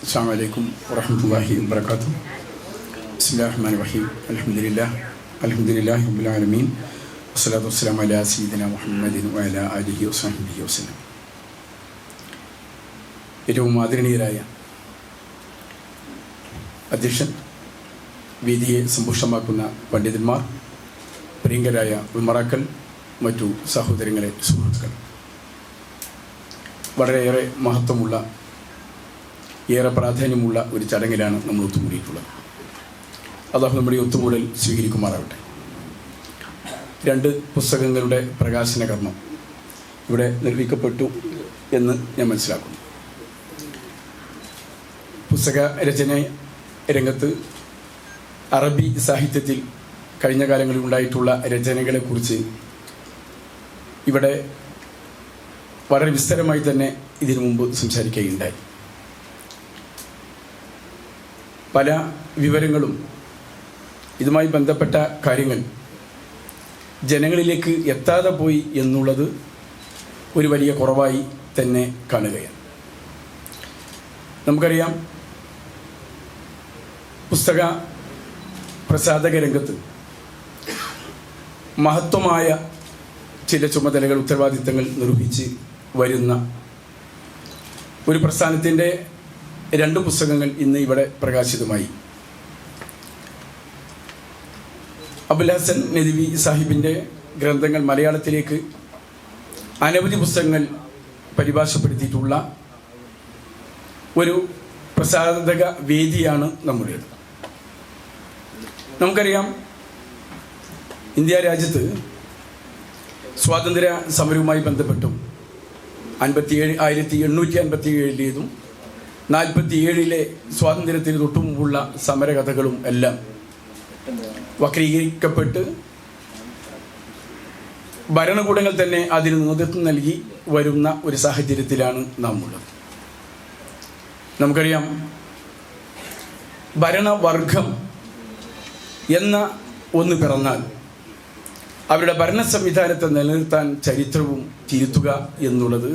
السلام عليكم ورحمة الله وبركاته. بسم الله الرحمن الرحيم. الحمد لله رب العالمين والصلاة والسلام على سيدنا محمد وعلى آله وصحبه وسلم. ഏറ്റവും ആദരണീയരായ അധ്യക്ഷൻ, വേദിയെ സമ്പുഷ്ടമാക്കുന്ന പണ്ഡിതന്മാർ, പ്രിയങ്കരായ ഉൾമറാക്കൾ, മറ്റു സഹോദരങ്ങളെ, സുഹൃത്തുക്കൾ, വളരെയേറെ മഹത്വമുള്ള, ഏറെ പ്രാധാന്യമുള്ള ഒരു ചടങ്ങിലാണ് നമ്മൾ ഒത്തുകൂടിയിട്ടുള്ളത്. അല്ലാഹു നമ്മുടെ ഒത്തുകൂടൽ സ്വീകരിക്കുമാറാവട്ടെ. 2 പുസ്തകങ്ങളുടെ പ്രകാശന കർമ്മം ഇവിടെ നിർവഹിക്കപ്പെട്ടു എന്ന് ഞാൻ മനസ്സിലാക്കുന്നു. പുസ്തക രചന രംഗത്ത് അറബി സാഹിത്യത്തിൽ കഴിഞ്ഞ കാലങ്ങളിൽ ഉണ്ടായിട്ടുള്ള രചനകളെക്കുറിച്ച് ഇവിടെ വളരെ വിസ്തരമായി തന്നെ ഇതിനു മുമ്പ് സംസാരിക്കുകയുണ്ടായി. പല വിവരങ്ങളും ഇതുമായി ബന്ധപ്പെട്ട കാര്യങ്ങൾ ജനങ്ങളിലേക്ക് എത്താതെ പോയി എന്നുള്ളത് ഒരു വലിയ കുറവായി തന്നെ കാണുകയാണ്. നമുക്കറിയാം, പുസ്തക പ്രസാധക രംഗത്ത് മഹത്വമായ ചില ചുമതലകൾ, ഉത്തരവാദിത്തങ്ങൾ നിർവഹിച്ച് വരുന്ന ഒരു പ്രസ്ഥാനത്തിൻ്റെ 2 പുസ്തകങ്ങൾ ഇന്ന് ഇവിടെ പ്രകാശിതമായി. അബുൽ ഹസൻ നദ്വി സാഹിബിൻ്റെ ഗ്രന്ഥങ്ങൾ മലയാളത്തിലേക്ക് അനവധി പുസ്തകങ്ങൾ പരിഭാഷപ്പെടുത്തിയിട്ടുള്ള ഒരു പ്രസാധക വേദിയാണ് നമ്മുടേത്. നമുക്കറിയാം, ഇന്ത്യ രാജ്യത്ത് സ്വാതന്ത്ര്യ സമരവുമായി ബന്ധപ്പെട്ടും 1857 47 സ്വാതന്ത്ര്യത്തിന് തൊട്ടുമുമ്പുള്ള സമരകഥകളും എല്ലാം വക്രീകരിക്കപ്പെട്ട് ഭരണകൂടങ്ങൾ തന്നെ അതിന് നേതൃത്വം നൽകി വരുന്ന ഒരു സാഹചര്യത്തിലാണ് നാം ഉള്ളത്. നമുക്കറിയാം, ഭരണവർഗം എന്ന ഒന്ന് പിറന്നാൽ അവരുടെ ഭരണ സംവിധാനത്തെ നിലനിർത്താൻ ചരിത്രവും തിരുത്തുക എന്നുള്ളത്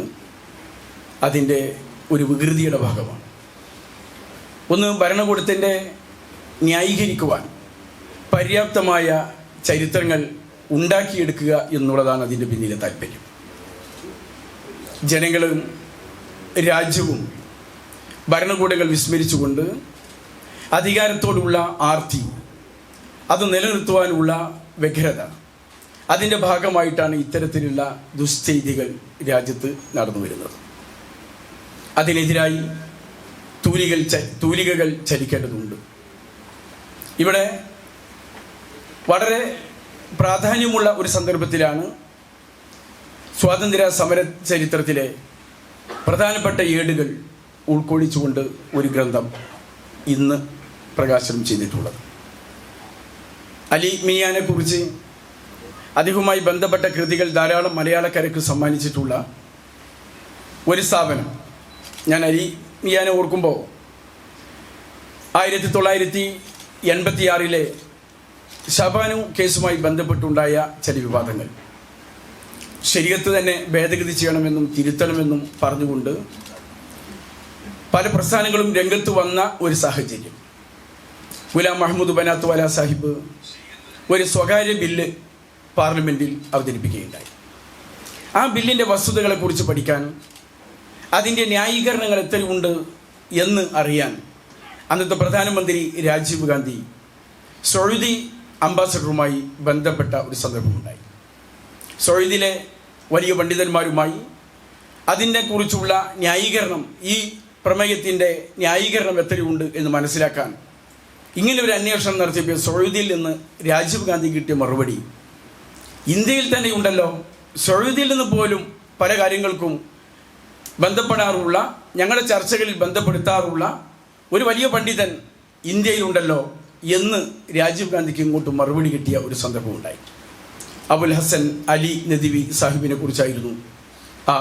അതിൻ്റെ ഒരു വികൃതിയുടെ ഭാഗമാണ്. ഒന്ന്, ഭരണകൂടത്തിൻ്റെ ന്യായീകരിക്കുവാൻ പര്യാപ്തമായ ചരിത്രങ്ങൾ ഉണ്ടാക്കിയെടുക്കുക എന്നുള്ളതാണ് അതിൻ്റെ പിന്നിലെ താല്പര്യം. ജനങ്ങളും രാജ്യവും ഭരണകൂടങ്ങൾ വിസ്മരിച്ചുകൊണ്ട് അധികാരത്തോടുള്ള ആർത്തി, അത് നിലനിർത്തുവാനുള്ള വ്യഗ്രത, അതിൻ്റെ ഭാഗമായിട്ടാണ് ഇത്തരത്തിലുള്ള ദുശ്ചെയ്തികൾ രാജ്യത്ത് നടന്നു വരുന്നത്. അതിനെതിരായി തൂലികകൾ ചലിക്കേണ്ടതുണ്ട്. ഇവിടെ വളരെ പ്രാധാന്യമുള്ള ഒരു സന്ദർഭത്തിലാണ് സ്വാതന്ത്ര്യ സമര ചരിത്രത്തിലെ പ്രധാനപ്പെട്ട ഏടുകൾ ഉൾക്കൊള്ളിച്ചുകൊണ്ട് ഒരു ഗ്രന്ഥം ഇന്ന് പ്രകാശനം ചെയ്തിട്ടുള്ളത്. അലി മിയാനെ കുറിച്ച് അദ്ദേഹവുമായി ബന്ധപ്പെട്ട കൃതികൾ ധാരാളം മലയാളക്കരയ്ക്ക് സമ്മാനിച്ചിട്ടുള്ള ഒരു സ്ഥാപനം. ഞാൻ അലി മിയാനെ ഓർക്കുമ്പോൾ 1986 ഷബാനു കേസുമായി ബന്ധപ്പെട്ടുണ്ടായ ചില വിവാദങ്ങൾ ശരീഅത്ത് തന്നെ ഭേദഗതി ചെയ്യണമെന്നും തിരുത്തണമെന്നും പറഞ്ഞുകൊണ്ട് പല പ്രസ്ഥാനങ്ങളും രംഗത്ത് വന്ന ഒരു സാഹചര്യം. ഗുലാം മഹ്മൂദ് ബനാത്ത് വാല സാഹിബ് ഒരു സ്വകാര്യ ബില്ല് പാർലമെൻറ്റിൽ അവതരിപ്പിക്കുകയുണ്ടായി. ആ ബില്ലിൻ്റെ വസ്തുതകളെക്കുറിച്ച് പഠിക്കാൻ, അതിൻ്റെ ന്യായീകരണങ്ങൾ എത്രയുണ്ട് എന്ന് അറിയാൻ അന്നത്തെ പ്രധാനമന്ത്രി രാജീവ് ഗാന്ധി സൗദി അംബാസഡറുമായി ബന്ധപ്പെട്ട ഒരു സന്ദർഭമുണ്ടായി. സൗദിയിലെ വലിയ പണ്ഡിതന്മാരുമായി അതിനെക്കുറിച്ചുള്ള ന്യായീകരണം, ഈ പ്രമേയത്തിൻ്റെ ന്യായീകരണം എത്രയുണ്ട് എന്ന് മനസ്സിലാക്കാൻ ഇങ്ങനെ ഒരു അന്വേഷണം നടത്തിയപ്പോൾ സൗദിയിൽ നിന്ന് രാജീവ് ഗാന്ധി കിട്ടിയ മറുപടി, ഇന്ത്യയിൽ തന്നെ ഉണ്ടല്ലോ, സൗദിയിൽ നിന്ന് പോലും പല കാര്യങ്ങൾക്കും ബന്ധപ്പെടാറുള്ള, ഞങ്ങളുടെ ചർച്ചകളിൽ ബന്ധപ്പെടുത്താറുള്ള ഒരു വലിയ പണ്ഡിതൻ ഇന്ത്യയിലുണ്ടല്ലോ എന്ന് രാജീവ് ഗാന്ധിക്ക് ഇങ്ങോട്ട് മറുപടി കിട്ടിയ ഒരു സന്ദർഭമുണ്ടായി. അബുൽ ഹസൻ അലി നദ്വി സാഹിബിനെ കുറിച്ചായിരുന്നു ആ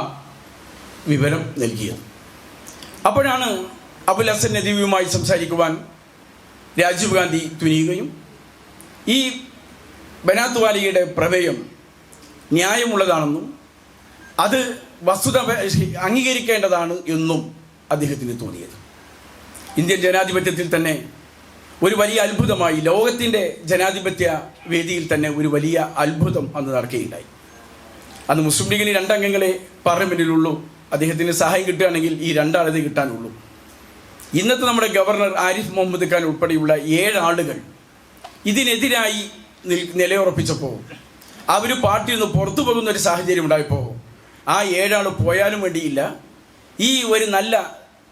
വിവരം നൽകിയത്. അപ്പോഴാണ് അബുൽ ഹസൻ നദ്വിയുമായി സംസാരിക്കുവാൻ രാജീവ് ഗാന്ധി തുനിയുകയും ഈ ബനാത്ത് വാലിയുടെ പ്രമേയം ന്യായമുള്ളതാണെന്നും അത് വസ്തുത അംഗീകരിക്കേണ്ടതാണ് എന്നും അദ്ദേഹത്തിന് തോന്നിയത്. ഇന്ത്യൻ ജനാധിപത്യത്തിൽ തന്നെ ഒരു വലിയ അത്ഭുതമായി, ലോകത്തിൻ്റെ ജനാധിപത്യ വേദിയിൽ തന്നെ ഒരു വലിയ അത്ഭുതം അന്ന് നടക്കുകയുണ്ടായി. അന്ന് മുസ്ലിം ലീഗിന് 2 അംഗങ്ങളെ പാർലമെൻറ്റിലുള്ളൂ. അദ്ദേഹത്തിന് സഹായം കിട്ടുകയാണെങ്കിൽ ഈ 2 ആളതേ കിട്ടാനുള്ളൂ. ഇന്നത്തെ നമ്മുടെ ഗവർണർ ആരിഫ് മുഹമ്മദ് ഖാൻ ഉൾപ്പെടെയുള്ള 7 ആളുകൾ ഇതിനെതിരായി നിലയുറപ്പിച്ചപ്പോൾ, അവർ പാർട്ടിയിൽ നിന്ന് പുറത്തു പോകുന്ന ഒരു സാഹചര്യം ഉണ്ടായപ്പോൾ, ആ 7 ആൾ പോയാലും വേണ്ടിയില്ല, ഈ ഒരു നല്ല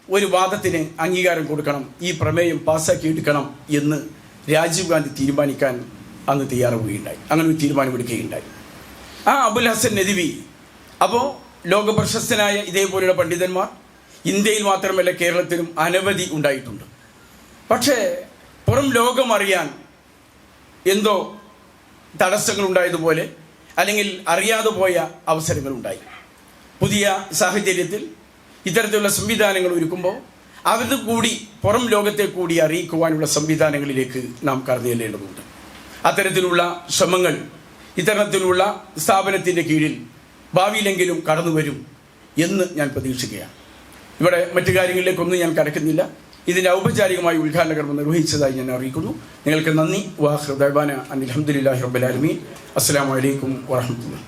ഒരു വാദത്തിന് അംഗീകാരം കൊടുക്കണം, ഈ പ്രമേയം പാസ്സാക്കി എടുക്കണം എന്ന് രാജീവ് ഗാന്ധി തീരുമാനിക്കാൻ അന്ന് തയ്യാറാവുകയുണ്ടായി. അങ്ങനെ ഒരു തീരുമാനമെടുക്കുകയുണ്ടായി. ആ അബുൽ ഹസൻ നദ്വി, അപ്പോൾ ലോക പ്രശസ്തനായ ഇതേപോലെയുള്ള പണ്ഡിതന്മാർ ഇന്ത്യയിൽ മാത്രമല്ല കേരളത്തിലും അനവധി ഉണ്ടായിട്ടുണ്ട്. പക്ഷേ പുറം ലോകം അറിയാൻ എന്തോ തടസ്സങ്ങളുണ്ടായതുപോലെ, അല്ലെങ്കിൽ അറിയാതെ പോയ അവസരങ്ങളുണ്ടായി. പുതിയ സാഹചര്യത്തിൽ ഇത്തരത്തിലുള്ള സംവിധാനങ്ങൾ ഒരുക്കുമ്പോൾ അത് കൂടി പുറം ലോകത്തെ കൂടി അറിയിക്കുവാനുള്ള സംവിധാനങ്ങളിലേക്ക് നാം കടന്നു ചെല്ലേണ്ടതുണ്ട്. അത്തരത്തിലുള്ള ശ്രമങ്ങൾ ഇത്തരത്തിലുള്ള സ്ഥാപനത്തിൻ്റെ കീഴിൽ ഭാവിയിലെങ്കിലും കടന്നു വരും എന്ന് ഞാൻ പ്രതീക്ഷിക്കുകയാണ്. ഇവിടെ മറ്റു കാര്യങ്ങളിലേക്കൊന്നും ഞാൻ കടക്കുന്നില്ല. ഇതിൻ്റെ ഔപചാരികമായി ഉദ്ഘാടന കർമ്മം നിർവഹിച്ചതായി ഞാൻ അറിയിക്കുന്നു. നിങ്ങൾക്ക് നന്ദി. വാഹ് ദഅ്വാന അൽഹംദുലില്ലാഹി റബ്ബിൽ ആലമീൻ. അസ്സലാമു അലൈക്കും വറഹ്മത്തുള്ളാഹി.